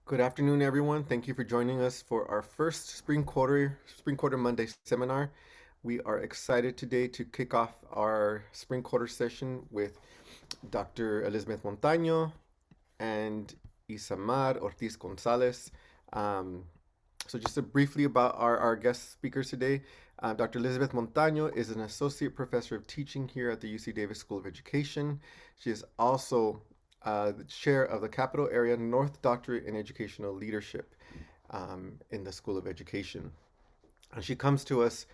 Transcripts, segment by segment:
Good afternoon, everyone. Thank you for joining us for our first Spring Quarter Monday seminar. We are excited today to kick off our Spring Quarter session with Dr. Elizabeth Montano and Issa Mad, Ortíz-González. Um, so just briefly about our guest speakers today. Dr. Elizabeth Montano is an associate professor of teaching here at the UC Davis School of Education. She is also the chair of the Capital Area North Doctorate in Educational Leadership in the School of Education. And she comes to us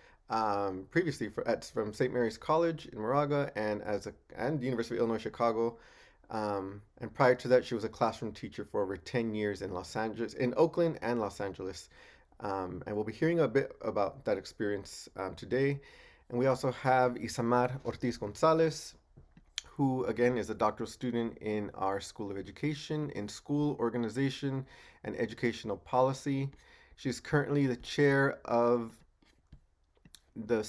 previously from St. Mary's College in Moraga and the University of Illinois Chicago. And prior to that, she was a classroom teacher for over 10 years in Oakland and Los Angeles. And we'll be hearing a bit about that experience today. And we also have Izamar Ortíz-González, who again is a doctoral student in our School of Education in School Organization and Educational Policy. She's currently the chair of the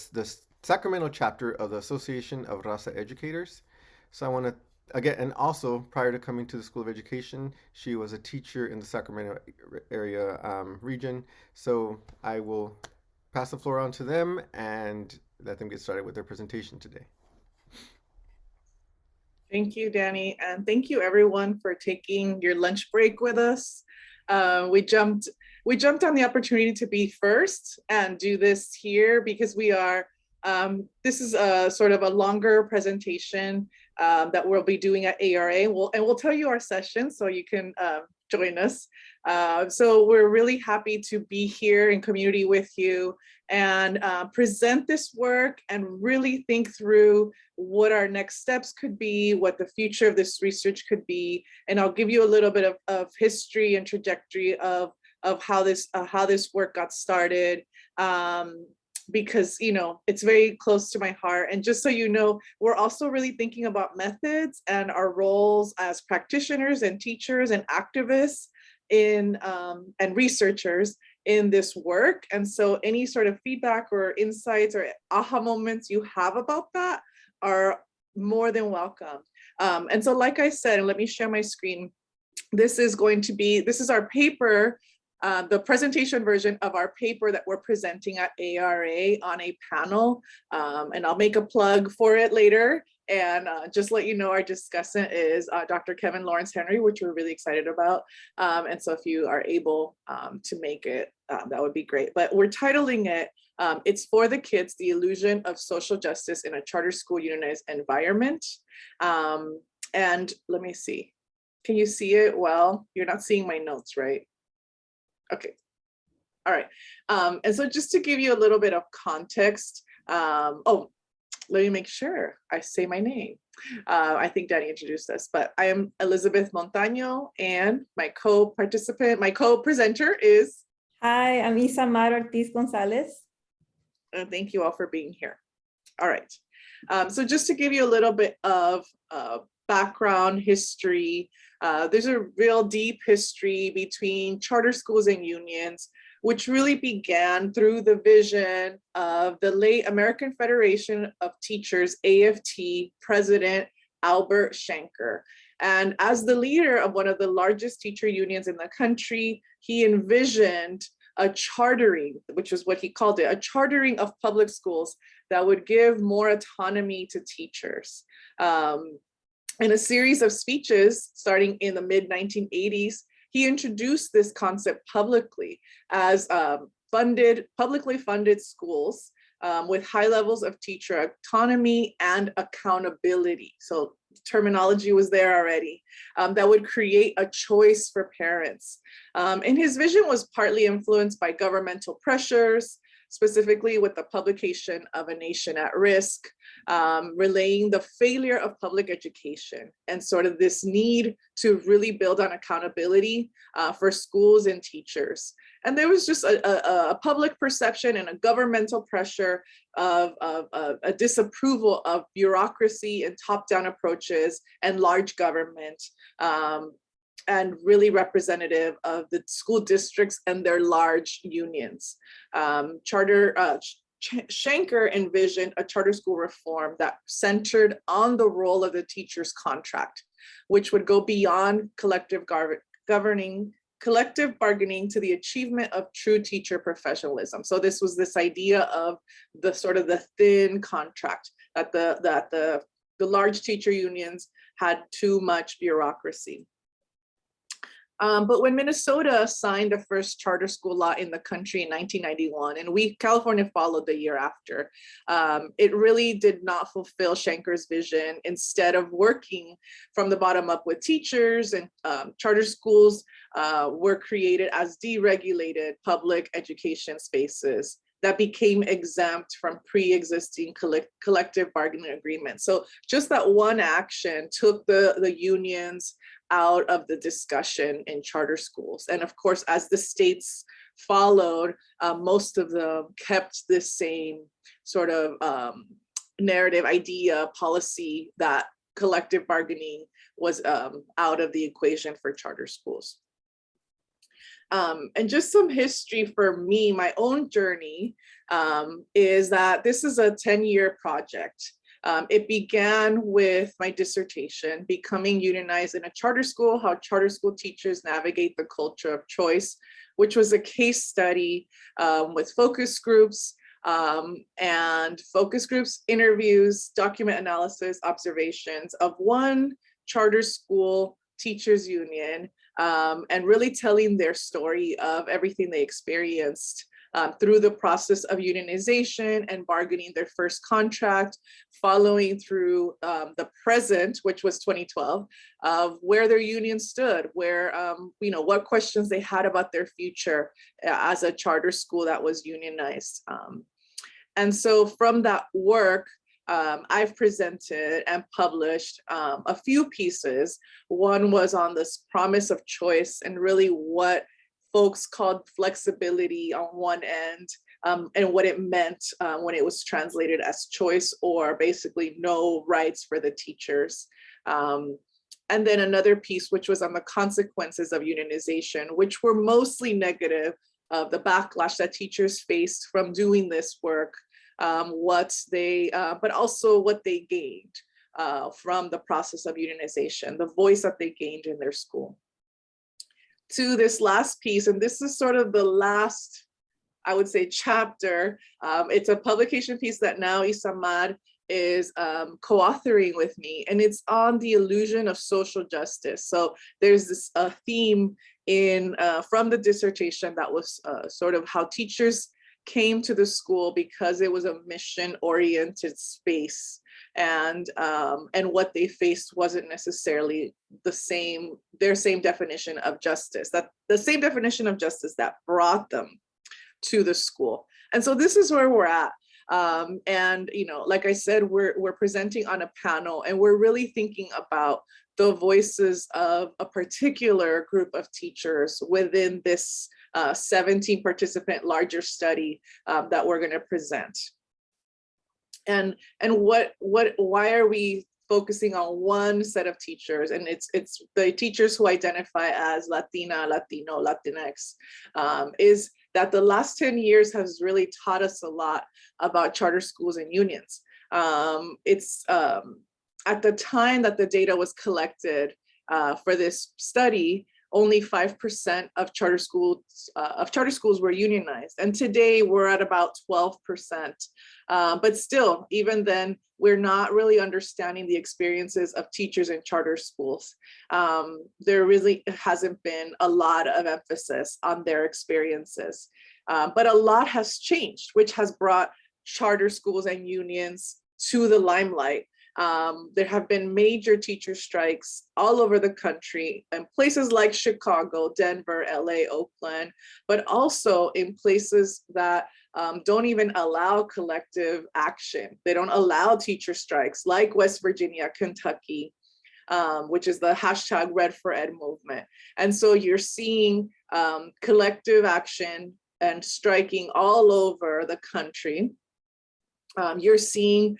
Sacramento chapter of the Association of Raza Educators. So I want to again, and also prior to coming to the School of Education, she was a teacher in the Sacramento area region. So I will pass the floor on to them and let them get started with their presentation today. Thank you, Danny, and thank you everyone for taking your lunch break with us. We jumped on the opportunity to be first and do this here because we are. This is a sort of a longer presentation that we'll be doing at ARA. We'll tell you our session so you can join us. So we're really happy to be here in community with you and present this work and really think through what our next steps could be, what the future of this research could be. And I'll give you a little bit of history and trajectory of how this work got started. Because it's very close to my heart. And just so you know, we're also really thinking about methods and our roles as practitioners and teachers and activists and researchers in this work. And so any sort of feedback or insights or aha moments you have about that are more than welcome. And so like I said, and let me share my screen, this is our paper, the presentation version of our paper that we're presenting at ARA on a panel. And I'll make a plug for it later. And just let you know, our discussant is Dr. Kevin Lawrence Henry, which we're really excited about. And so if you are able to make it, that would be great. But we're titling it, It's for the Kids, the Illusion of Social Justice in a Charter School Unionized Environment. And let me see. Can you see it well? You're not seeing my notes, right? Okay. All right. And so just to give you a little bit of context, let me make sure I say my name. I think Danny introduced us, but I am Elizabeth Montano, and my co-presenter is. Hi, I'm Issa Mad Ortíz-González. Thank you all for being here. All right. So just to give you a little bit of background history, there's a real deep history between charter schools and unions, which really began through the vision of the late American Federation of Teachers, AFT, President Albert Shanker. And as the leader of one of the largest teacher unions in the country, he envisioned a chartering, which is what he called it, a chartering of public schools that would give more autonomy to teachers. In a series of speeches starting in the mid-1980s, he introduced this concept publicly as publicly funded schools with high levels of teacher autonomy and accountability. So terminology was there already, that would create a choice for parents. And his vision was partly influenced by governmental pressures, specifically with the publication of A Nation at Risk, relaying the failure of public education and sort of this need to really build on accountability for schools and teachers. And there was just a public perception and a governmental pressure of a disapproval of bureaucracy and top-down approaches and large government, and really representative of the school districts and their large unions. Shanker envisioned a charter school reform that centered on the role of the teacher's contract, which would go beyond collective governing collective bargaining to the achievement of true teacher professionalism. So this was this idea of the sort of the thin contract, that the large teacher unions had too much bureaucracy. But when Minnesota signed the first charter school law in the country in 1991, and California followed the year after, it really did not fulfill Schenker's vision. Instead of working from the bottom up with teachers, and charter schools were created as deregulated public education spaces that became exempt from pre-existing collective bargaining agreements. So just that one action took the unions out of the discussion in charter schools. And of course, as the states followed, most of them kept this same sort of narrative, idea, policy that collective bargaining was out of the equation for charter schools. And just some history for me, my own journey is that this is a 10-year project. It began with my dissertation, Becoming Unionized in a Charter School, How Charter School Teachers Navigate the Culture of Choice, which was a case study with focus groups, interviews, document analysis, observations of one charter school teachers union, and really telling their story of everything they experienced through the process of unionization and bargaining their first contract, following through the present, which was 2012, of where their union stood, where, what questions they had about their future as a charter school that was unionized. And so from that work, I've presented and published a few pieces. One was on this promise of choice and really what folks called flexibility on one end, and what it meant when it was translated as choice, or basically no rights for the teachers. And then another piece, which was on the consequences of unionization, which were mostly negative, of the backlash that teachers faced from doing this work, but also what they gained from the process of unionization, the voice that they gained in their school. To this last piece, and this is sort of the last, I would say, chapter. It's a publication piece that now Issa Mad is co-authoring with me, and it's on the illusion of social justice. So there's this theme from the dissertation that was sort of how teachers came to the school because it was a mission-oriented space, and what they faced wasn't necessarily their same definition of justice, that the same definition of justice that brought them to the school. And so this is where we're at. And like I said, we're presenting on a panel, and we're really thinking about the voices of a particular group of teachers within this 17 participant larger study that we're going to present. And why are we focusing on one set of teachers? And it's the teachers who identify as Latina, Latino, Latinx, is that the last 10 years has really taught us a lot about charter schools and unions. It's at the time that the data was collected for this study, only 5% of charter schools were unionized, and today we're at about 12%. But still, even then, we're not really understanding the experiences of teachers in charter schools. There really hasn't been a lot of emphasis on their experiences, but a lot has changed, which has brought charter schools and unions to the limelight. There have been major teacher strikes all over the country in places like Chicago, Denver, LA, Oakland, but also in places that don't even allow collective action. They don't allow teacher strikes, like West Virginia, Kentucky, which is the hashtag Red for Ed movement. And so you're seeing collective action and striking all over the country. You're seeing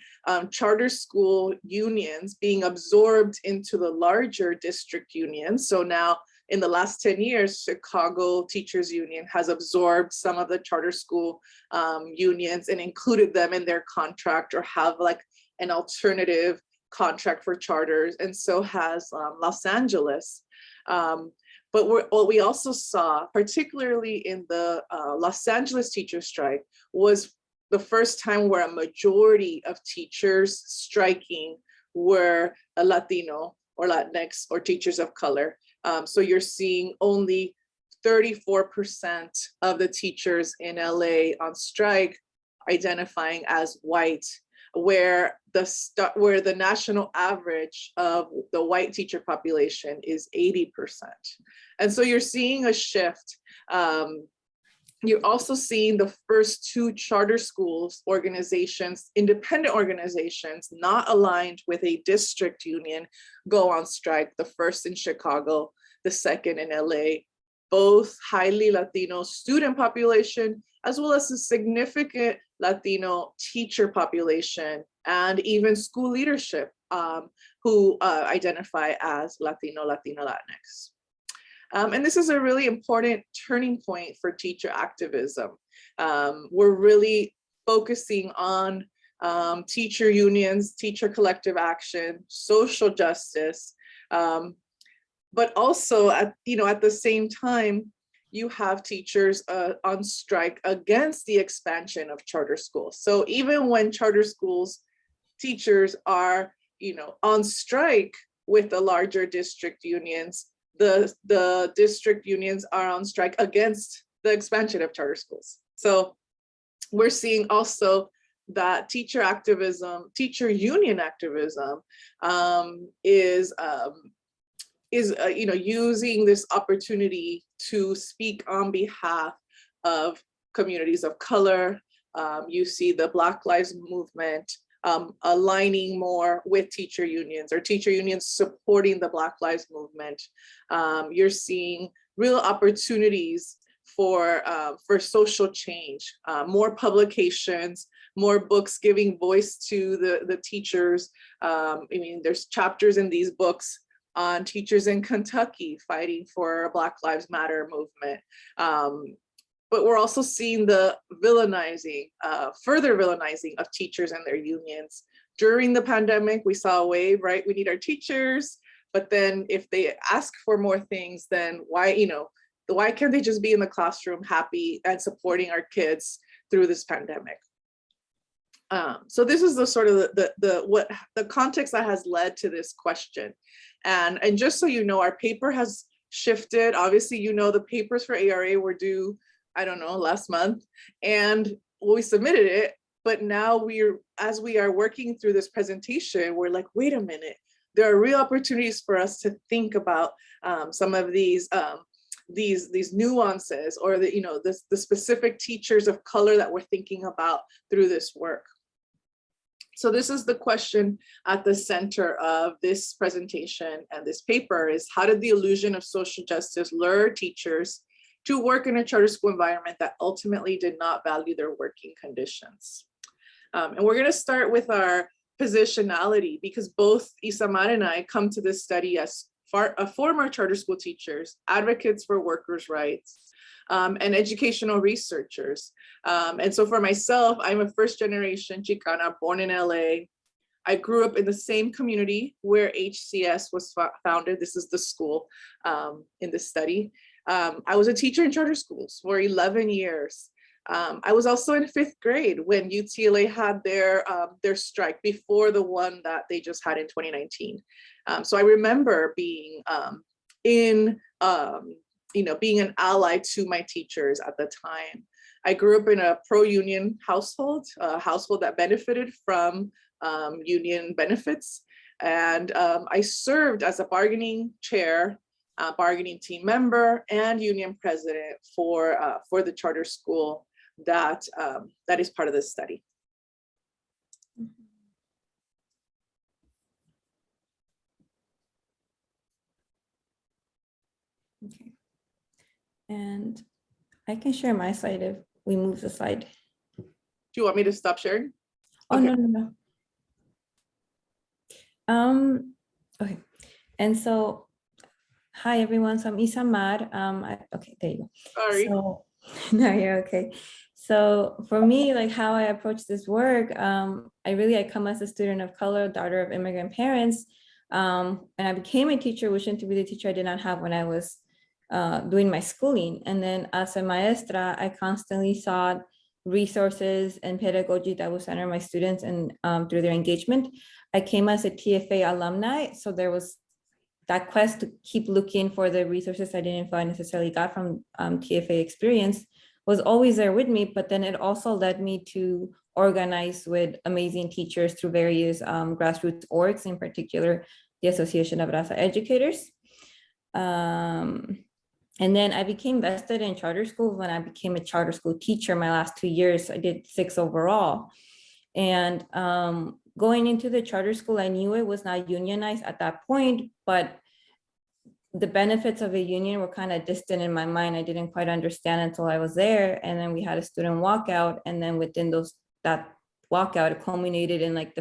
charter school unions being absorbed into the larger district unions. So now in the last 10 years, Chicago Teachers Union has absorbed some of the charter school unions and included them in their contract, or have like an alternative contract for charters, and so has Los Angeles. But what we also saw, particularly in the Los Angeles teacher strike, was the first time where a majority of teachers striking were a Latino or Latinx or teachers of color. So you're seeing only 34% of the teachers in LA on strike identifying as white, where the national average of the white teacher population is 80%. And so you're seeing a shift. You're also seeing the first two charter schools organizations, independent organizations, not aligned with a district union, go on strike, the first in Chicago, the second in LA, both highly Latino student population, as well as a significant Latino teacher population, and even school leadership who identify as Latino, Latina, Latinx. And this is a really important turning point for teacher activism. We're really focusing on teacher unions, teacher collective action, social justice, but also at the same time, you have teachers on strike against the expansion of charter schools. So even when charter schools teachers are on strike with the larger district unions, the district unions are on strike against the expansion of charter schools. So we're seeing also that teacher activism, teacher union activism is using this opportunity to speak on behalf of communities of color. You see the Black Lives Movement aligning more with teacher unions, or teacher unions supporting the Black Lives Movement. You're seeing real opportunities for social change, more publications, more books giving voice to the teachers. There's chapters in these books on teachers in Kentucky fighting for a Black Lives Matter movement. But we're also seeing the villainizing, further villainizing of teachers and their unions. During the pandemic, we saw a wave, right? We need our teachers, but then if they ask for more things, then why can't they just be in the classroom happy and supporting our kids through this pandemic? So this is the sort of the context that has led to this question. And just so you know, our paper has shifted. Obviously, the papers for ARA were due, I don't know, last month, and we submitted it. But now as we are working through this presentation, we're like, wait a minute, there are real opportunities for us to think about some of these nuances, or the specific teachers of color that we're thinking about through this work. So this is the question at the center of this presentation and this paper is, how did the illusion of social justice lure teachers to work in a charter school environment that ultimately did not value their working conditions? And we're gonna start with our positionality, because both Issa Mad and I come to this study as former charter school teachers, advocates for workers' rights, and educational researchers. And so for myself, I'm a first generation Chicana born in LA. I grew up in the same community where HCS was founded. This is the school in this study. I was a teacher in charter schools for 11 years. I was also in 5th grade when UTLA had their strike before the one that they just had in 2019. So I remember being being an ally to my teachers at the time. I grew up in a pro-union household, a household that benefited from union benefits. And I served as a bargaining chair, bargaining team member, and union president for the charter school that is part of this study. Okay. And I can share my slide if we move the slide. Do you want me to stop sharing? Oh, okay. No. Okay. And so, hi everyone. So I'm Issa Mad. Okay, there you go. Sorry. So, no, you're okay. So for me, like how I approach this work, I come as a student of color, daughter of immigrant parents, and I became a teacher, wishing to be the teacher I did not have when I was doing my schooling. And then as a maestra, I constantly sought resources and pedagogy that would center my students and through their engagement. I came as a TFA alumni, so there was that quest to keep looking for the resources I didn't find necessarily got from TFA experience was always there with me, but then it also led me to organize with amazing teachers through various grassroots orgs, in particular, the Association of Raza Educators. And then I became vested in charter schools when I became a charter school teacher. My last 2 years, I did 6 overall. And going into the charter school, I knew it was not unionized at that point, but the benefits of a union were kind of distant in my mind. I didn't quite understand until I was there. And then we had a student walkout. And then within that walkout, it culminated in like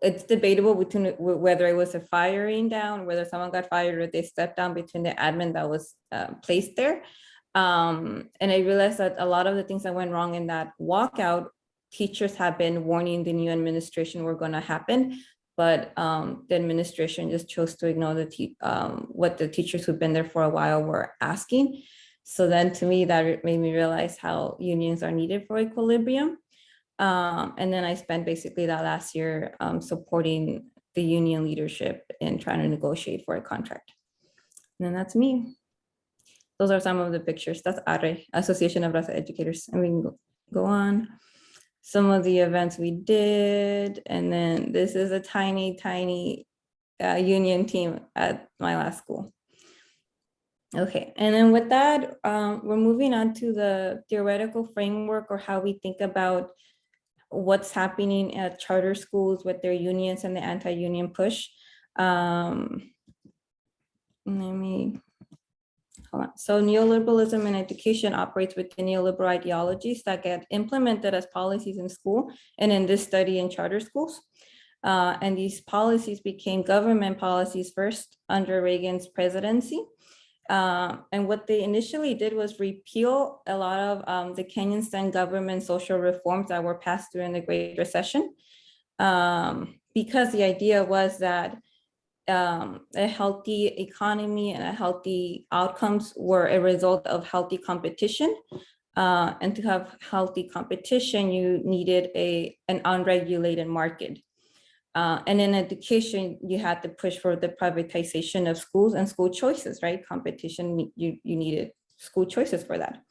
it's debatable between whether it was a firing down, whether someone got fired or they stepped down between the admin that was placed there. And I realized that a lot of the things that went wrong in that walkout, teachers have been warning the new administration were going to happen, but the administration just chose to ignore what the teachers who've been there for a while were asking. So then to me, that made me realize how unions are needed for equilibrium. And then I spent basically that last year supporting the union leadership and trying to negotiate for a contract. And then that's me. Those are some of the pictures. That's ARRE, Association of Raza Educators. And we can go on. Some of the events we did. And then this is a tiny, tiny union team at my last school. Okay, and then with that, we're moving on to the theoretical framework or how we think about what's happening at charter schools with their unions and the anti-union push. Let me, hold on. So neoliberalism in education operates within neoliberal ideologies that get implemented as policies in school and in this study in charter schools. And these policies became government policies first under Reagan's presidency. And what they initially did was repeal a lot of the Kenyan state government social reforms that were passed during the Great Recession, because the idea was that a healthy economy and a healthy outcomes were a result of healthy competition. And to have healthy competition, you needed an unregulated market. And in education, you had to push for the privatization of schools and school choices, right? Competition, you needed school choices for that.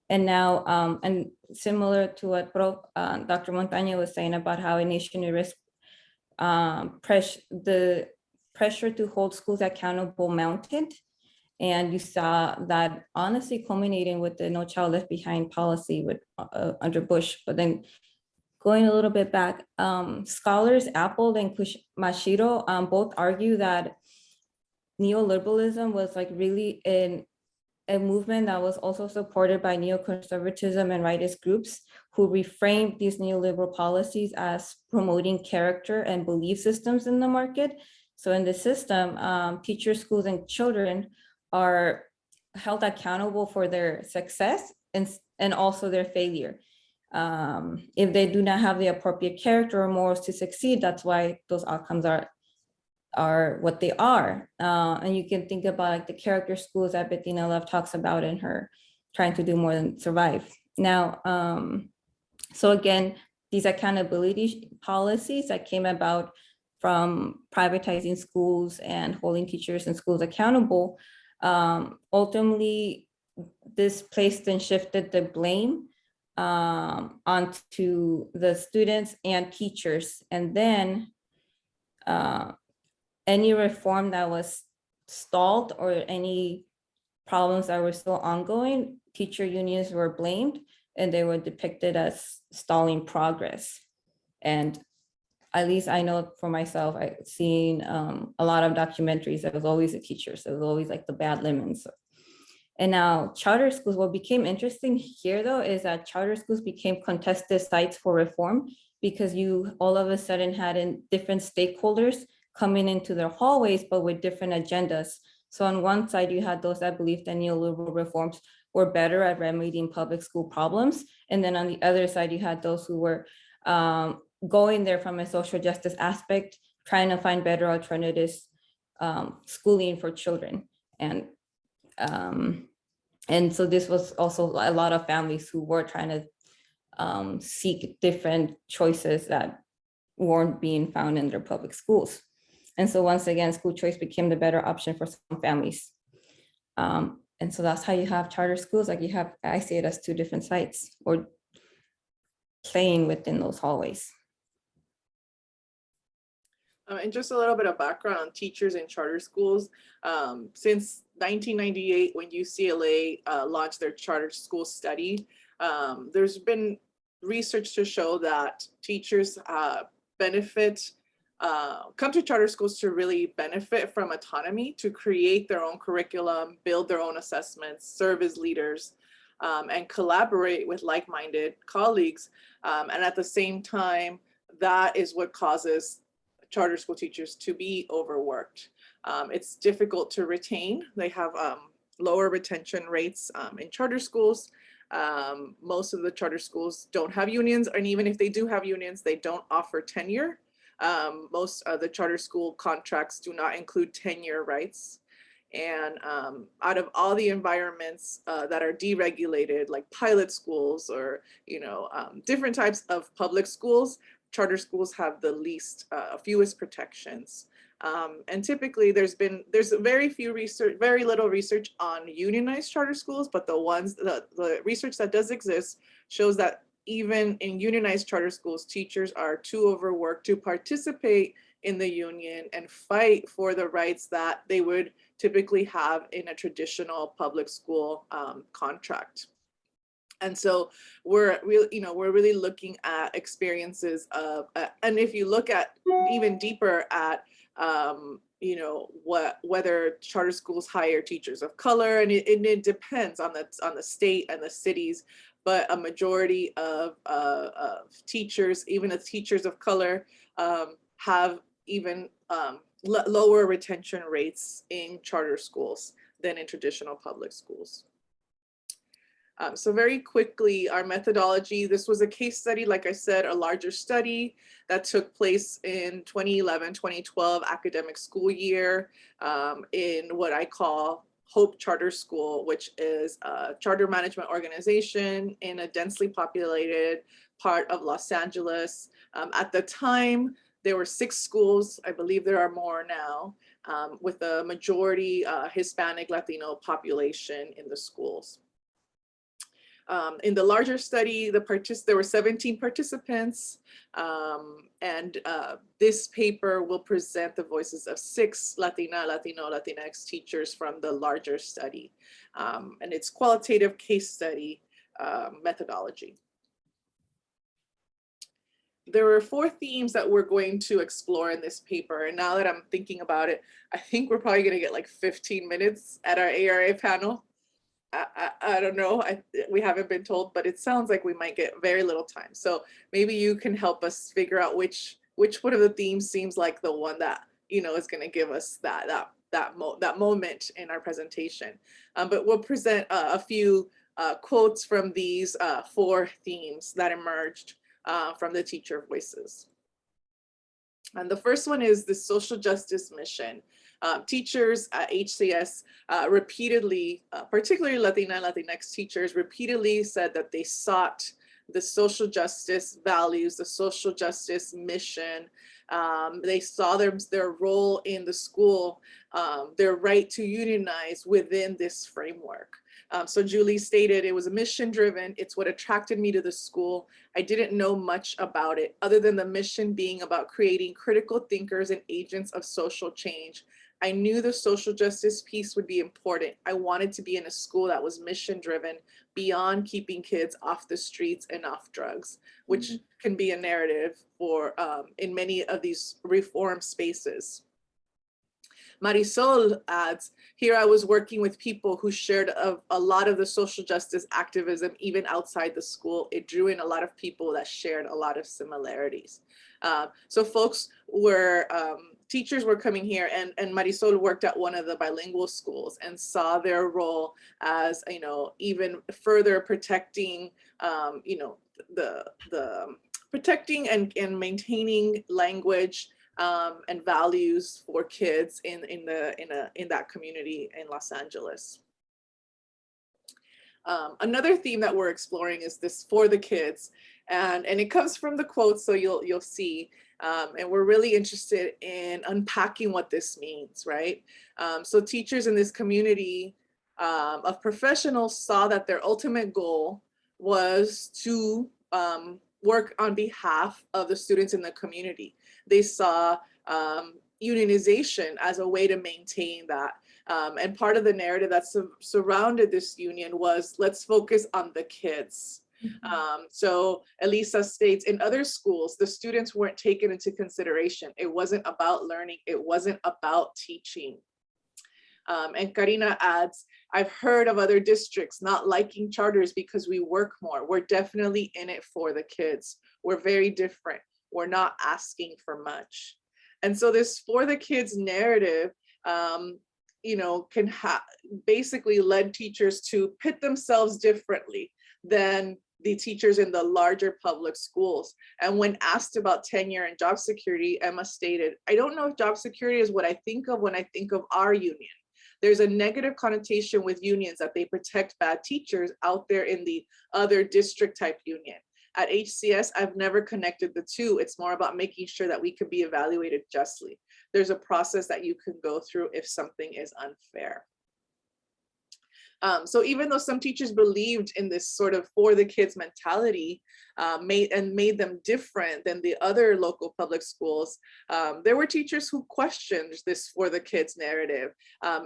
And now, and similar to what Dr. Montano was saying about how a nation risk the pressure to hold schools accountable mounted. And you saw that honestly culminating with the No Child Left Behind policy with under Bush, but then going a little bit back, scholars Apple and Mashiro both argue that neoliberalism was like really a movement that was also supported by neoconservatism and rightist groups who reframed these neoliberal policies as promoting character and belief systems in the market. So in the system, teachers, schools, and children are held accountable for their success and also their failure. If they do not have the appropriate character or morals to succeed, that's why those outcomes are what they are. And you can think about like the character schools that Bettina Love talks about in her Trying to Do More Than Survive. Now, so again, these accountability policies that came about from privatizing schools and holding teachers and schools accountable, ultimately this placed and shifted the blame onto the students and teachers. And then any reform that was stalled or any problems that were still ongoing, teacher unions were blamed and they were depicted as stalling progress. And at least I know for myself, I've seen a lot of documentaries. There was always the teachers. There was always like the bad lemons. And now charter schools, what became interesting here though, is that charter schools became contested sites for reform because you all of a sudden had different stakeholders coming into their hallways, but with different agendas. So on one side, you had those that believed that neoliberal reforms were better at remedying public school problems. And then on the other side, you had those who were going there from a social justice aspect, trying to find better alternatives, schooling for children. And and so this was also a lot of families who were trying to seek different choices that weren't being found in their public schools. And so once again, school choice became the better option for some families. And so that's how you have charter schools. Like you have, I see it as two different sites or playing within those hallways. And just a little bit of background on teachers in charter schools. Since 1998, when UCLA launched their charter school study, there's been research to show that teachers come to charter schools to really benefit from autonomy, to create their own curriculum, build their own assessments, serve as leaders, and collaborate with like-minded colleagues. And at the same time, that is what causes charter school teachers to be overworked. It's difficult to retain. They have lower retention rates in charter schools. Most of the charter schools don't have unions, and even if they do have unions, they don't offer tenure. Most of the charter school contracts do not include tenure rights. And out of all the environments that are deregulated, like pilot schools or different types of public schools, charter schools have the fewest protections. And typically there's very little research on unionized charter schools, but the research that does exist shows that even in unionized charter schools, teachers are too overworked to participate in the union and fight for the rights that they would typically have in a traditional public school contract. And so we're really looking at experiences of, and if you look at even deeper at, whether charter schools hire teachers of color, and it depends on the state and the cities, but a majority of teachers, even the teachers of color, have even lower retention rates in charter schools than in traditional public schools. So very quickly, our methodology, this was a case study, like I said, a larger study that took place in 2011-2012 academic school year in what I call Hope Charter School, which is a charter management organization in a densely populated part of Los Angeles. At the time, there were 6 schools. I believe there are more now, with a majority Hispanic Latino population in the schools. In the larger study, there were 17 participants, and this paper will present the voices of 6 Latinx teachers from the larger study, and it's qualitative case study methodology. There were 4 themes that we're going to explore in this paper, and now that I'm thinking about it, I think we're probably going to get like 15 minutes at our ARA panel. I don't know, we haven't been told, but it sounds like we might get very little time. So maybe you can help us figure out which one of the themes seems like the one that, is going to give us that moment in our presentation. But we'll present a few quotes from these 4 themes that emerged from the teacher voices. And the first one is the social justice mission. Teachers at HCS repeatedly, particularly Latinx teachers, repeatedly said that they sought the social justice values, the social justice mission. They saw their role in the school, their right to unionize within this framework. So Julie stated it was a mission driven. It's what attracted me to the school. I didn't know much about it other than the mission being about creating critical thinkers and agents of social change. I knew the social justice piece would be important. I wanted to be in a school that was mission driven beyond keeping kids off the streets and off drugs, which can be a narrative for in many of these reform spaces. Marisol adds, here I was working with people who shared a lot of the social justice activism, even outside the school. It drew in a lot of people that shared a lot of similarities. So folks were, teachers were coming here, and Marisol worked at one of the bilingual schools and saw their role as, even further protecting, protecting and maintaining language and values for kids in that community in Los Angeles. Another theme that we're exploring is this for the kids, and it comes from the quote, so you'll see, and we're really interested in unpacking what this means, right? So teachers in this community of professionals saw that their ultimate goal was to work on behalf of the students in the community. They saw unionization as a way to maintain that. And part of the narrative that surrounded this union was, let's focus on the kids. So Elisa states, in other schools, the students weren't taken into consideration. It wasn't about learning. It wasn't about teaching. And Karina adds, I've heard of other districts not liking charters because we work more. We're definitely in it for the kids. We're very different. We're not asking for much. And so this for the kids narrative, you know, can basically led teachers to pit themselves differently than the teachers in the larger public schools. And when asked about tenure and job security, Emma stated, I don't know if job security is what I think of when I think of our union. There's a negative connotation with unions that they protect bad teachers out there in the other district type union. At HCS, I've never connected the two. It's more about making sure that we can be evaluated justly. There's a process that you can go through if something is unfair. So even though some teachers believed in this sort of for the kids mentality, made them different than the other local public schools, there were teachers who questioned this for the kids narrative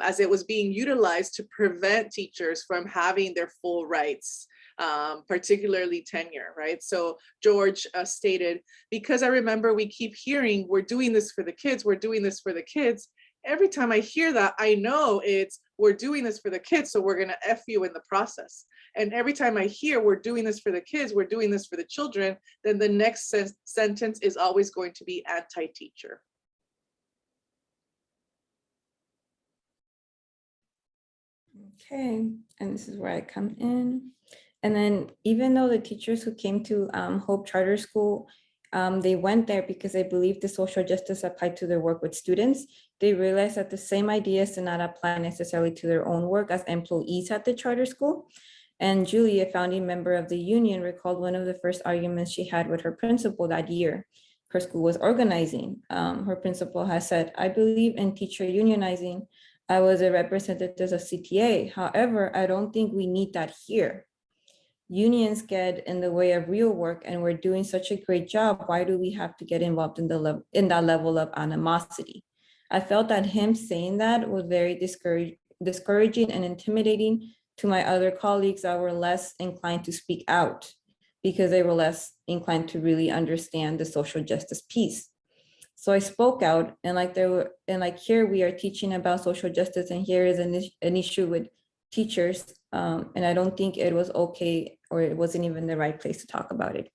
as it was being utilized to prevent teachers from having their full rights, particularly tenure, right? So George stated, because I remember we keep hearing, we're doing this for the kids, we're doing this for the kids. Every time I hear that, I know it's, we're doing this for the kids, so we're gonna F you in the process. And every time I hear we're doing this for the kids, we're doing this for the children, then the next sentence is always going to be anti-teacher. Okay, and this is where I come in. And then even though the teachers who came to Hope Charter School, they went there because they believed the social justice applied to their work with students, they realized that the same ideas did not apply necessarily to their own work as employees at the charter school. And Julie, a founding member of the union, recalled one of the first arguments she had with her principal that year. Her school was organizing. Her principal has said, I believe in teacher unionizing. I was a representative of CTA. However, I don't think we need that here. Unions get in the way of real work and we're doing such a great job. Why do we have to get involved in that level of animosity? I felt that him saying that was very discouraging and intimidating to my other colleagues that were less inclined to speak out because they were less inclined to really understand the social justice piece. So I spoke out, and here we are teaching about social justice, and here is an issue with teachers, and I don't think it was okay, or it wasn't even the right place to talk about it.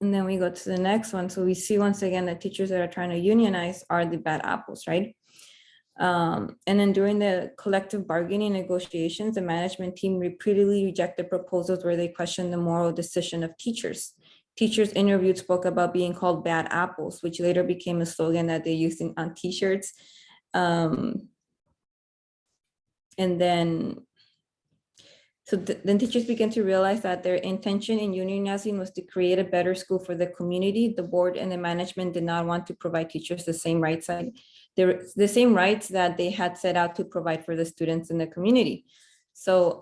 And then we go to the next one. So we see once again that teachers that are trying to unionize are the bad apples, right? And then during the collective bargaining negotiations, the management team repeatedly rejected proposals where they questioned the moral decision of teachers. Teachers interviewed spoke about being called bad apples, which later became a slogan that they used on t-shirts. And then teachers began to realize that their intention in unionizing was to create a better school for the community. The board and the management did not want to provide teachers the same rights that they had set out to provide for the students in the community. So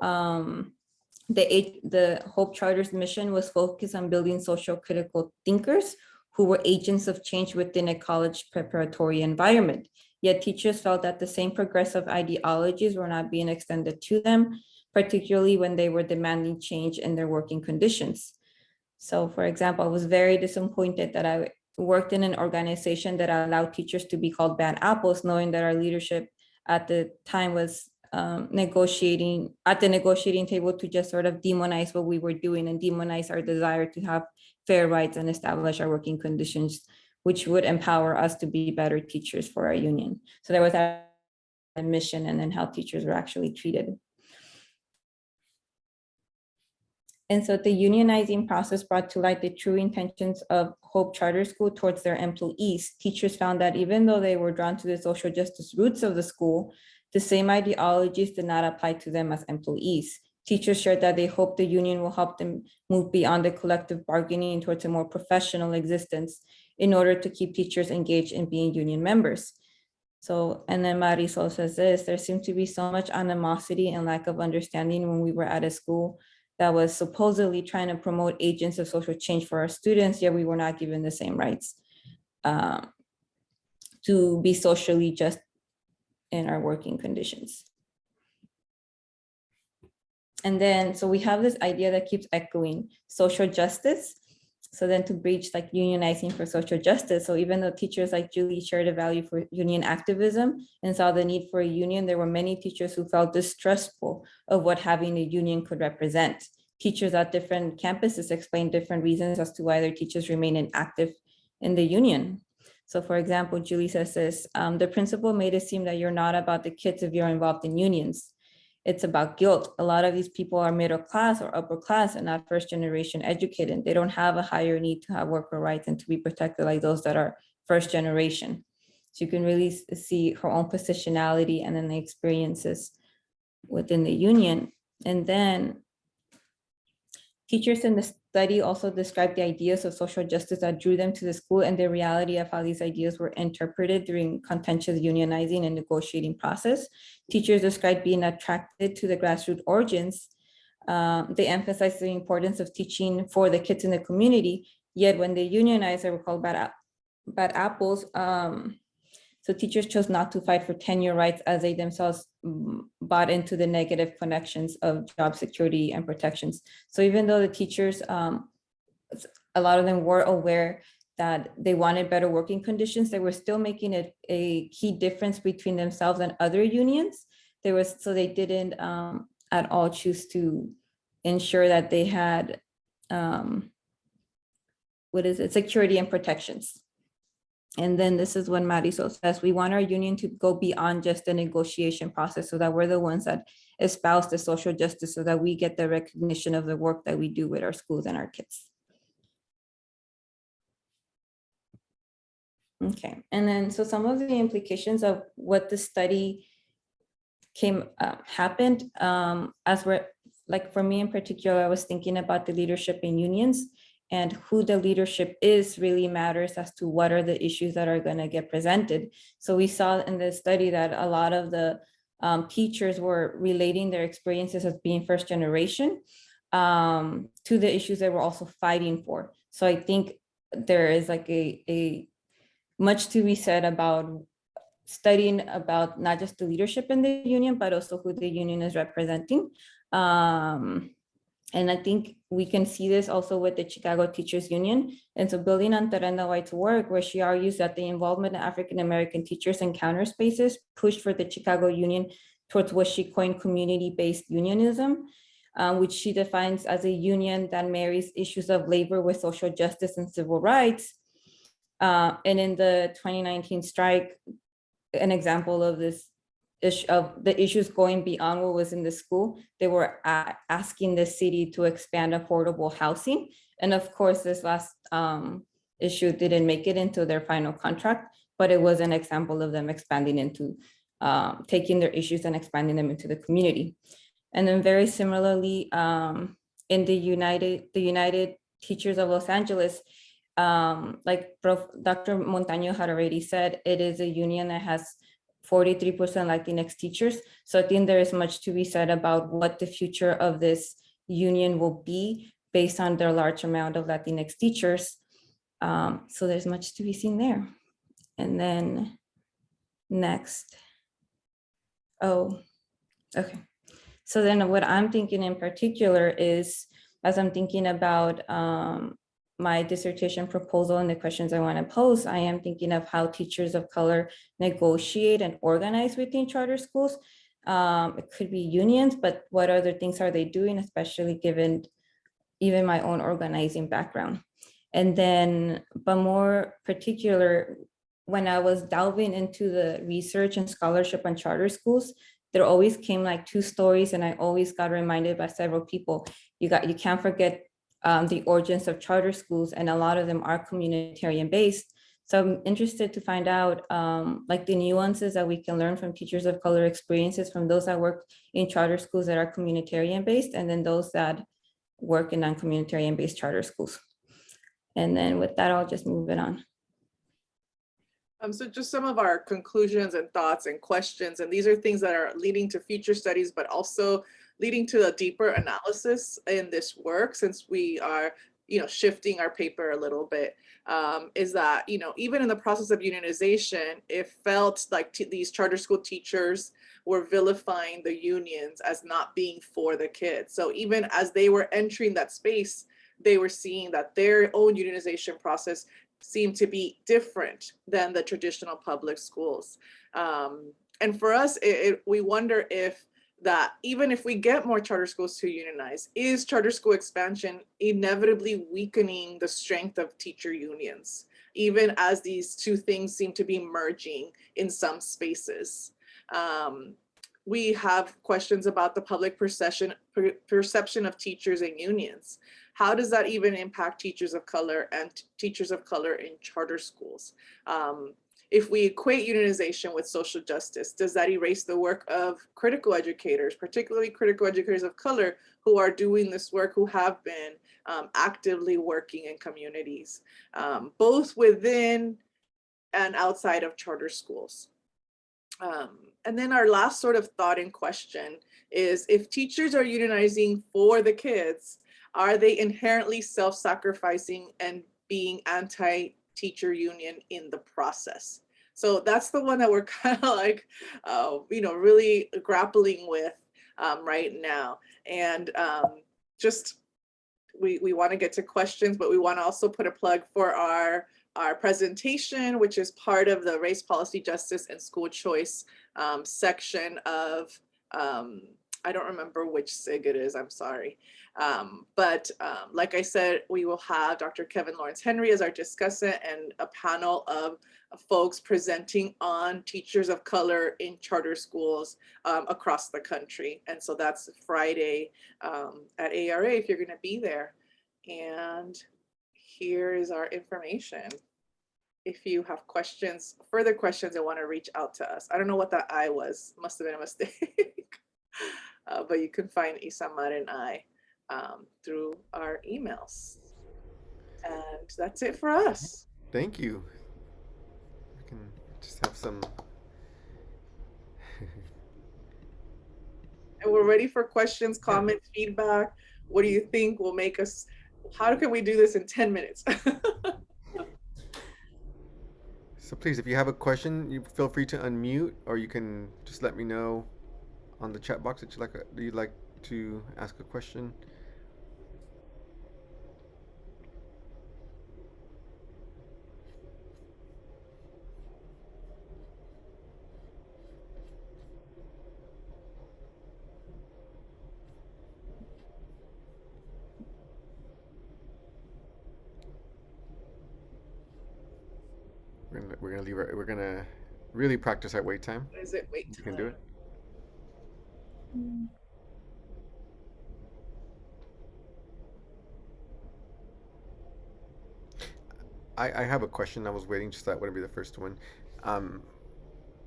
the Hope Charter's mission was focused on building social critical thinkers who were agents of change within a college preparatory environment. Yet teachers felt that the same progressive ideologies were not being extended to them, particularly when they were demanding change in their working conditions. So for example, I was very disappointed that I worked in an organization that allowed teachers to be called bad apples, knowing that our leadership at the time was negotiating at the negotiating table to just sort of demonize what we were doing and demonize our desire to have fair rights and establish our working conditions, which would empower us to be better teachers for our union. So there was that mission, and then how teachers were actually treated. And so the unionizing process brought to light the true intentions of Hope Charter School towards their employees. Teachers found that even though they were drawn to the social justice roots of the school, the same ideologies did not apply to them as employees. Teachers shared that they hope the union will help them move beyond the collective bargaining towards a more professional existence in order to keep teachers engaged in being union members. So, and then Marisol says this, there seemed to be so much animosity and lack of understanding when we were at a school that was supposedly trying to promote agents of social change for our students, yet we were not given the same rights to be socially just in our working conditions. And then, so we have this idea that keeps echoing, social justice. So then to breach like unionizing for social justice. So even though teachers like Julie shared a value for union activism and saw the need for a union, there were many teachers who felt distrustful of what having a union could represent. Teachers at different campuses explained different reasons as to why their teachers remain inactive in the union. So for example, Julie says this, the principal made it seem that you're not about the kids if you're involved in unions. It's about guilt. A lot of these people are middle class or upper class and not first generation educated. They don't have a higher need to have worker rights and to be protected like those that are first generation. So you can really see her own positionality and then the experiences within the union. And then teachers in the study also described the ideas of social justice that drew them to the school and the reality of how these ideas were interpreted during contentious unionizing and negotiating process. Teachers described being attracted to the grassroots origins. They emphasized the importance of teaching for the kids in the community, yet when they unionized, they were called bad apples. So teachers chose not to fight for tenure rights as they themselves bought into the negative connections of job security and protections. So even though the teachers, a lot of them were aware that they wanted better working conditions, they were still making it a key difference between themselves and other unions. So they didn't at all choose to ensure that they had, security and protections. And then this is when Marisol says, we want our union to go beyond just the negotiation process so that we're the ones that espouse the social justice so that we get the recognition of the work that we do with our schools and our kids. Okay, and then so some of the implications of what the study happened, as we're like for me in particular, I was thinking about the leadership in unions. And who the leadership is really matters as to what are the issues that are going to get presented. So we saw in the study that a lot of the teachers were relating their experiences as being first generation to the issues they were also fighting for. So I think there is like a much to be said about studying about not just the leadership in the union, but also who the union is representing. And I think we can see this also with the Chicago Teachers Union. And so building on Terenda White's work, where she argues that the involvement of African-American teachers in counter spaces pushed for the Chicago Union towards what she coined community-based unionism, which she defines as a union that marries issues of labor with social justice and civil rights. And in the 2019 strike, an example of this of the issues going beyond what was in the school, they were asking the city to expand affordable housing. And of course, this last issue didn't make it into their final contract, but it was an example of them expanding into, taking their issues and expanding them into the community. And then very similarly, in the United Teachers of Los Angeles, like Dr. Montano had already said, it is a union that has 43% Latinx teachers. So I think there is much to be said about what the future of this union will be based on their large amount of Latinx teachers. So there's much to be seen there. And then next. Oh, okay. So then what I'm thinking in particular is, as I'm thinking about my dissertation proposal and the questions I want to pose, I am thinking of how teachers of color negotiate and organize within charter schools. It could be unions, but what other things are they doing, especially given even my own organizing background. And then, but more particular, when I was delving into the research and scholarship on charter schools, there always came like two stories, and I always got reminded by several people. you can't forget the origins of charter schools, and a lot of them are communitarian based. So I'm interested to find out like the nuances that we can learn from teachers of color experiences from those that work in charter schools that are communitarian based, and then those that work in non-communitarian based charter schools. And then with that, I'll just move it on. So just some of our conclusions and thoughts and questions, and these are things that are leading to future studies, but also leading to a deeper analysis in this work, since we are, shifting our paper a little bit, is that, even in the process of unionization, it felt like these charter school teachers were vilifying the unions as not being for the kids. So even as they were entering that space, they were seeing that their own unionization process seem to be different than the traditional public schools. And for us, we wonder if that even if we get more charter schools to unionize, is charter school expansion inevitably weakening the strength of teacher unions, even as these two things seem to be merging in some spaces? We have questions about the public perception of teachers and unions. How does that even impact teachers of color and teachers of color in charter schools? If we equate unionization with social justice, does that erase the work of critical educators, particularly critical educators of color who are doing this work, who have been actively working in communities, both within and outside of charter schools? And then our last sort of thought in question is, if teachers are unionizing for the kids, are they inherently self-sacrificing and being anti-teacher union in the process? So that's the one that we're kind of like, really grappling with right now. And just, we want to get to questions, but we want to also put a plug for our presentation, which is part of the Race Policy, Justice, and School Choice section of, I don't remember which SIG it is, I'm sorry. But like I said, we will have Dr. Kevin Lawrence Henry as our discussant and a panel of folks presenting on teachers of color in charter schools across the country. And so that's Friday at ARA if you're gonna be there. And here is our information. If you have questions, further questions, and want to reach out to us. I don't know what that I was, must have been a mistake. But you can find Issa Mad and I through our emails. And that's it for us. Thank you. I can just have some. And we're ready for questions, comments, feedback. What do you think will make us, how can we do this in 10 minutes? So please, if you have a question, you feel free to unmute, or you can just let me know on the chat box that you'd like to ask a question. We're gonna really practice our wait time. What is it? Wait. You can do it. I have a question. I was waiting, just that wouldn't be the first one. I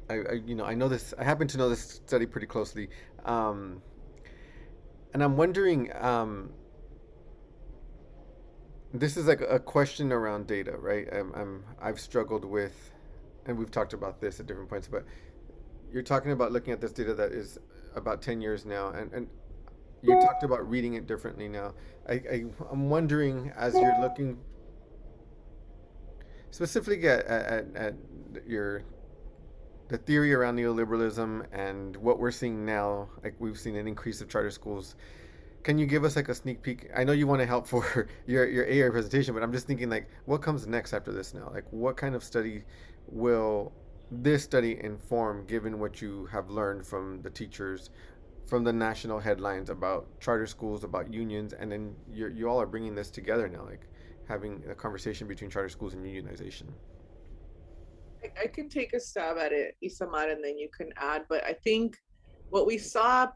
know this. I happen to know this study pretty closely, and I'm wondering. This is like a question around data, right? I've struggled with, and we've talked about this at different points, but you're talking about looking at this data that is about 10 years now, and you talked about reading it differently now. I'm wondering, as you're looking specifically at the theory around neoliberalism and what we're seeing now, like we've seen an increase of charter schools. Can you give us like a sneak peek? I know you want to help for your AI presentation, but I'm just thinking like, what comes next after this now? Like, what kind of study will this study inform, given what you have learned from the teachers, from the national headlines about charter schools, about unions, and then you all are bringing this together now, like having a conversation between charter schools and unionization. I can take a stab at it, Issa Mad, and then you can add. But I think what we saw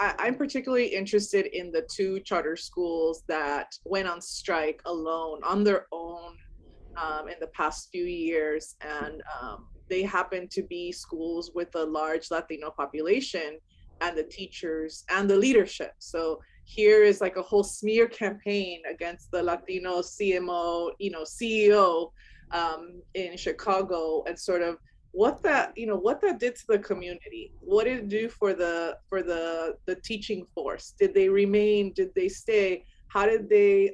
I'm particularly interested in the 2 charter schools that went on strike alone, on their own, in the past few years. And they happen to be schools with a large Latino population, and the teachers and the leadership. So here is like a whole smear campaign against the Latino CMO, CEO in Chicago, and sort of what that did to the community. What did it do for the teaching force? Did they remain? Did they stay? How did they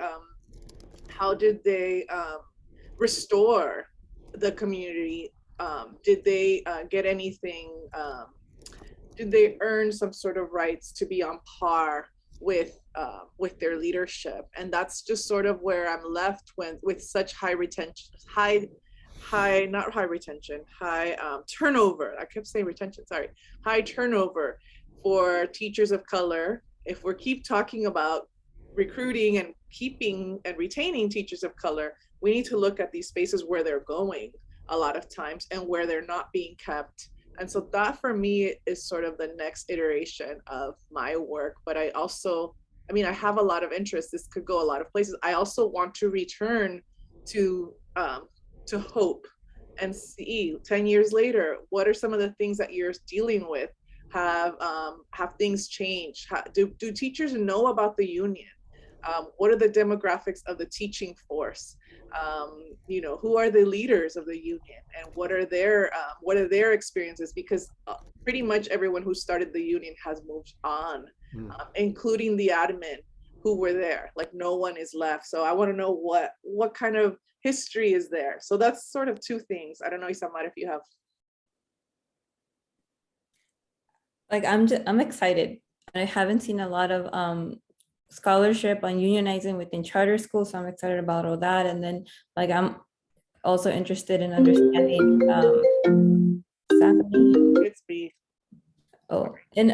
restore the community? Did they get anything? Did they earn some sort of rights to be on par with their leadership? And that's just sort of where I'm left with such high turnover. I kept saying retention, sorry. High turnover for teachers of color. If we keep talking about recruiting and keeping and retaining teachers of color, we need to look at these spaces where they're going a lot of times and where they're not being kept. And so that for me is sort of the next iteration of my work. But I have a lot of interest. This could go a lot of places. I also want to return to hope and see 10 years later, what are some of the things that you're dealing with? Have things changed? Do teachers know about the union? What are the demographics of the teaching force? Who are the leaders of the union, and what are their experiences? Because pretty much everyone who started the union has moved on, including the admin who were there. Like, no one is left. So I want to know what kind of history is there. So that's sort of 2 things. I don't know, Issa Mad, if you have. Like, I'm excited. I haven't seen a lot of scholarship on unionizing within charter schools, so I'm excited about all that. And then, like, I'm also interested in understanding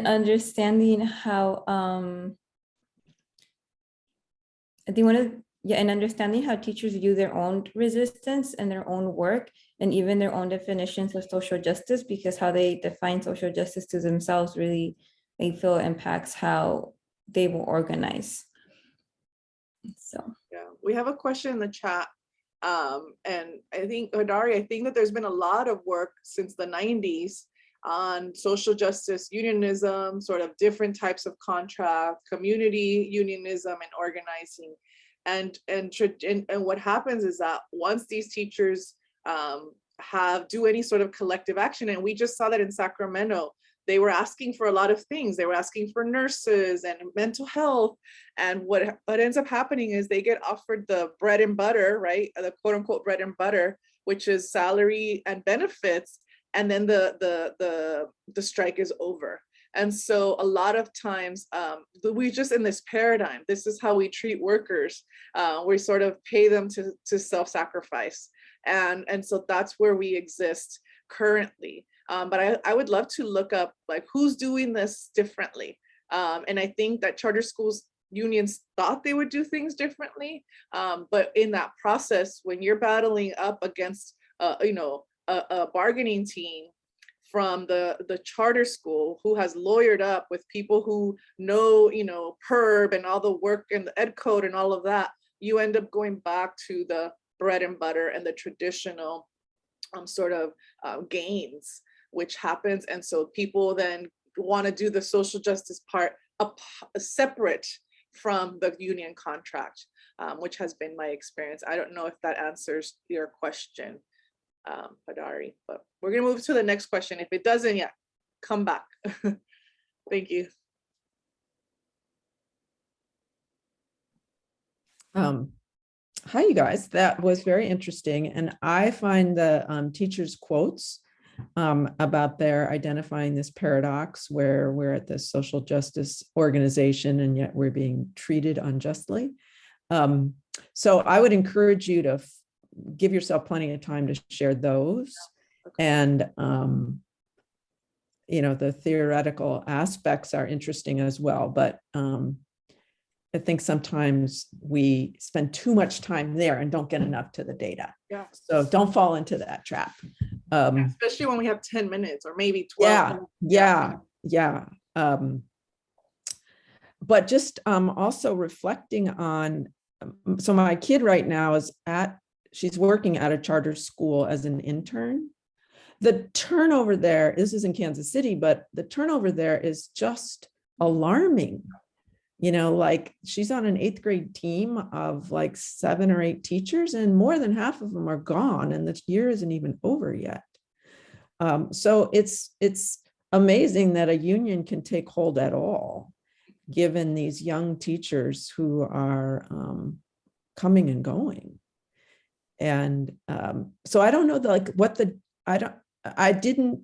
understanding how I think and understanding how teachers view their own resistance and their own work, and even their own definitions of social justice, because how they define social justice to themselves really, they feel, impacts how they will organize. So yeah, we have a question in the chat, and I think, Hodari, I think that there's been a lot of work since the 90s on social justice, unionism, sort of different types of contract, community unionism, and organizing. And what happens is that once these teachers do any sort of collective action, and we just saw that in Sacramento, they were asking for a lot of things. They were asking for nurses and mental health. And what ends up happening is they get offered the bread and butter, right? The quote unquote bread and butter, which is salary and benefits. And then the strike is over. And so a lot of times we just, in this paradigm, this is how we treat workers. We sort of pay them to self-sacrifice. And so that's where we exist currently. But I would love to look up, like, who's doing this differently. And I think that charter schools unions thought they would do things differently. But in that process, when you're battling up against, a bargaining team from the charter school who has lawyered up with people who know, PERB and all the work and the ed code and all of that, you end up going back to the bread and butter and the traditional sort of gains, which happens. And so people then want to do the social justice part separate from the union contract, which has been my experience. I don't know if that answers your question, Hodari, but we're gonna move to the next question. If it doesn't yet, come back. Thank you. Hi, you guys. That was very interesting. And I find the teachers' quotes about their identifying this paradox where we're at this social justice organization and yet we're being treated unjustly. So I would encourage you to give yourself plenty of time to share those. And, the theoretical aspects are interesting as well, but I think sometimes we spend too much time there and don't get enough to the data. Yeah. So don't fall into that trap. Especially when we have 10 minutes or maybe 12. Yeah. but just also reflecting on, so my kid right now is she's working at a charter school as an intern. The turnover there, this is in Kansas City, but the turnover there is just alarming. Like she's on an 8th grade team of like 7 or 8 teachers, and more than half of them are gone, and the year isn't even over yet. So it's amazing that a union can take hold at all, given these young teachers who are coming and going. And so I don't know, I didn't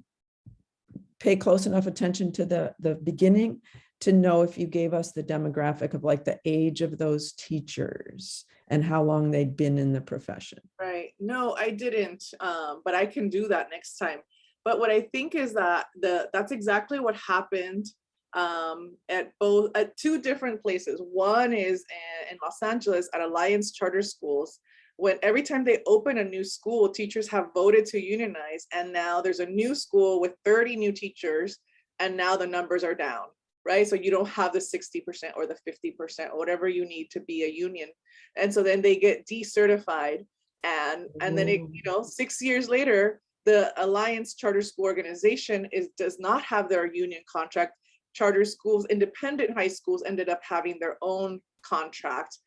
pay close enough attention to the beginning to know if you gave us the demographic of like the age of those teachers and how long they'd been in the profession. Right. No, I didn't, but I can do that next time. But what I think is that that's exactly what happened at 2 different places. One is in Los Angeles at Alliance Charter Schools, when every time they open a new school, teachers have voted to unionize, and now there's a new school with 30 new teachers, and now the numbers are down, right? So you don't have the 60% or the 50% or whatever you need to be a union. And so then they get decertified, and then it, 6 years later, the Alliance Charter School Organization does not have their union contract. Charter schools, independent high schools ended up having their own contract.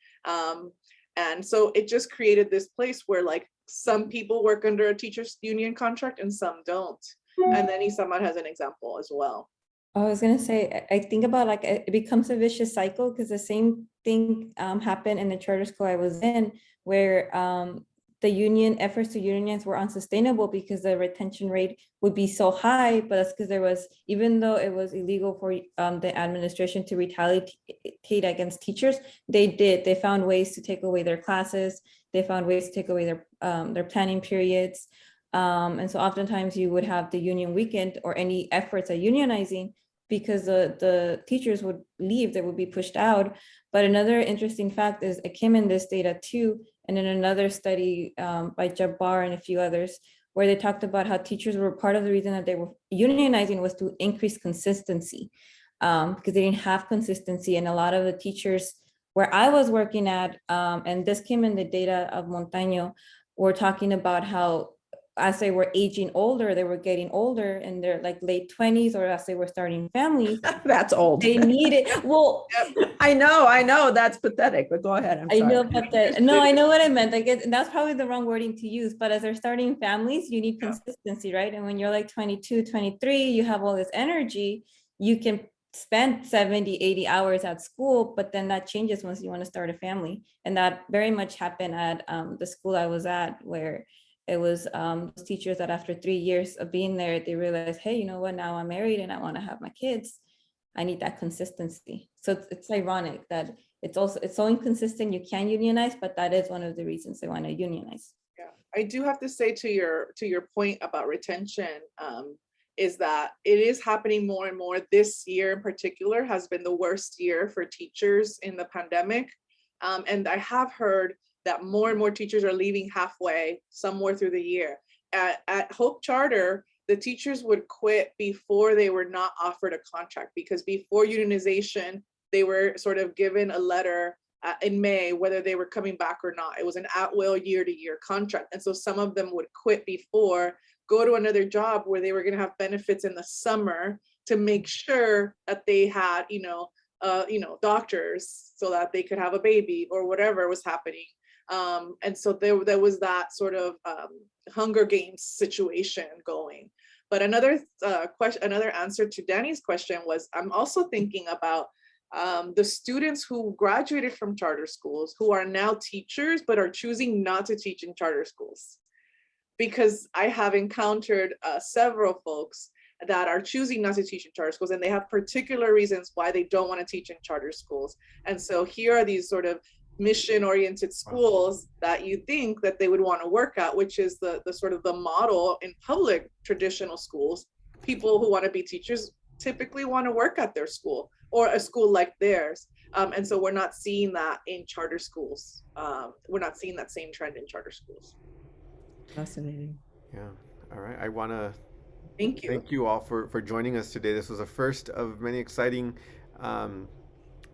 And so it just created this place where like some people work under a teacher's union contract and some don't. And then Issa Mad has an example as well. I was gonna say, I think about like it becomes a vicious cycle, because the same thing happened in the charter school I was in, where the union efforts to unionize were unsustainable because the retention rate would be so high. But that's because there was, even though it was illegal for the administration to retaliate against teachers, they found ways to take away their classes. They found ways to take away their planning periods. And so oftentimes you would have the union weekend or any efforts at unionizing, because the teachers would leave, they would be pushed out. But another interesting fact is, it came in this data too, and in another study by Jabbar and a few others, where they talked about how teachers were part of the reason that they were unionizing was to increase consistency, because they didn't have consistency. And a lot of the teachers where I was working at, and this came in the data of Montano, were talking about how as they were aging older, they were getting older in their like late 20s, or as they were starting families. That's old. They needed, well, I know that's pathetic, but go ahead. I know, but no, I know what I meant. Like that's probably the wrong wording to use, but as they're starting families, you need consistency, right? And when you're like 22, 23, you have all this energy, you can spend 70, 80 hours at school, but then that changes once you want to start a family. And that very much happened at the school I was at, where it was teachers that after 3 years of being there, they realized, hey, you know what, now I'm married and I want to have my kids. I need that consistency. So it's ironic that it's so inconsistent. You can unionize, but that is one of the reasons they want to unionize. Yeah, I do have to say to your point about retention, is that it is happening more and more. This year in particular has been the worst year for teachers in the pandemic. And I have heard that more and more teachers are leaving halfway, somewhere through the year. At Hope Charter, the teachers would quit before they were not offered a contract, because before unionization, they were sort of given a letter in May whether they were coming back or not. It was an at-will year-to-year contract. And so some of them would quit before, go to another job where they were going to have benefits in the summer to make sure that they had, doctors so that they could have a baby or whatever was happening. And so there was that sort of Hunger Games situation going. But another answer to Danny's question was, I'm also thinking about the students who graduated from charter schools who are now teachers but are choosing not to teach in charter schools. Because I have encountered several folks that are choosing not to teach in charter schools, and they have particular reasons why they don't want to teach in charter schools. And so here are these sort of mission-oriented schools that you think that they would want to work at, which is the sort of the model in public traditional schools. People who want to be teachers typically want to work at their school or a school like theirs. And so we're not seeing that in charter schools. We're not seeing that same trend in charter schools. Fascinating. Yeah. All right. I want to thank you all for joining us today. This was a first of many exciting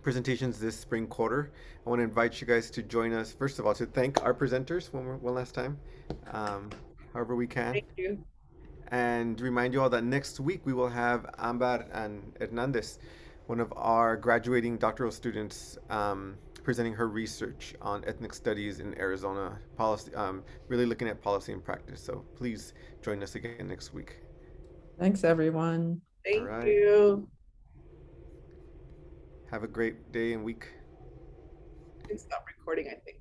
presentations this spring quarter. I want to invite you guys to join us, first of all, to thank our presenters one last time, however we can. Thank you. And remind you all that next week we will have Ambar and Hernandez, one of our graduating doctoral students, presenting her research on ethnic studies in Arizona policy, really looking at policy and practice. So please join us again next week. Thanks, everyone. Thank right. you. Have a great day and week. I can stop recording, I think.